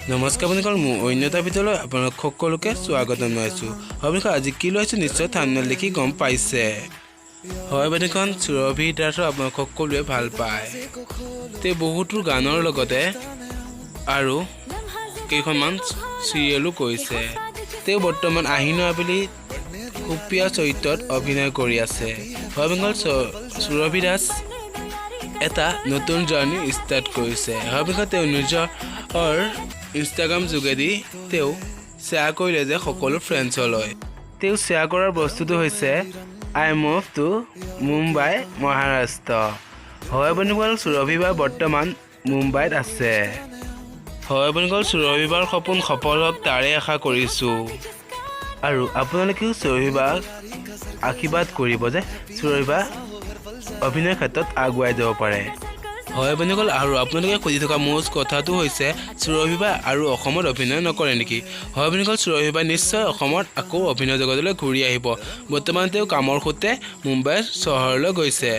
নমস্কাৰ বন্ধুসকল, মই অন্যতা ভিতৰলৈ আপোনালোক সকলোকে স্বাগতম জনাইছোঁ। আপোনালোকে আজি কি লৈছোঁ নিশ্চয় থাম্বনেইল দেখি গম পাইছে। হয় বন্ধুখন, সুৰভি দাসক আপোনালোক সকলোৱে ভাল পায়। তেওঁ বহুতো গানৰ লগতে আৰু কেইখনমান চিৰিয়েলো কৰিছে। তেওঁ বৰ্তমান আহিন আবেলি সুপ্ৰিয়া চৰিত্ৰত অভিনয় কৰি আছে। হয় বন্ধুসকল, সুৰভি দাস এটা নতুন জাৰ্নি ষ্টাৰ্ট কৰিছে। হয় বন্ধুসকল, তেওঁ নিজৰ ইনষ্টাগ্ৰাম যোগেদি তেওঁ শ্বেয়াৰ কৰিলে যে সকলো ফ্ৰেণ্ডছলৈ। তেওঁ শ্বেয়াৰ কৰাৰ বস্তুটো হৈছে আই মুভ টু মুম্বাই মহাৰাষ্ট্ৰ। হয় বন্ধুসকল, সুৰভি বা বৰ্তমান মুম্বাইত আছে। হয় বন্ধুসকল, সুৰভি বাৰ সপোন সফল হওক তাৰে আশা কৰিছোঁ। আৰু আপোনালোকেও সুৰভি বাক আশীৰ্বাদ কৰিব যে সুৰভি বা অভিনয়ৰ ক্ষেত্ৰত আগুৱাই যাব পাৰে। হয় বন্ধুসকল, আৰু আপোনালোকে খুজি থকা মোৰ কথাটো হৈছে সুৰভি বা আৰু অসমত অভিনয় নকৰে নেকি? হয় বন্ধুসকল, সুৰভি বা নিশ্চয় অসমত আকৌ অভিনয় জগতলৈ ঘূৰি আহিব। বৰ্তমান তেওঁ কামৰ সূত্ৰে মুম্বাই চহৰলৈ গৈছে।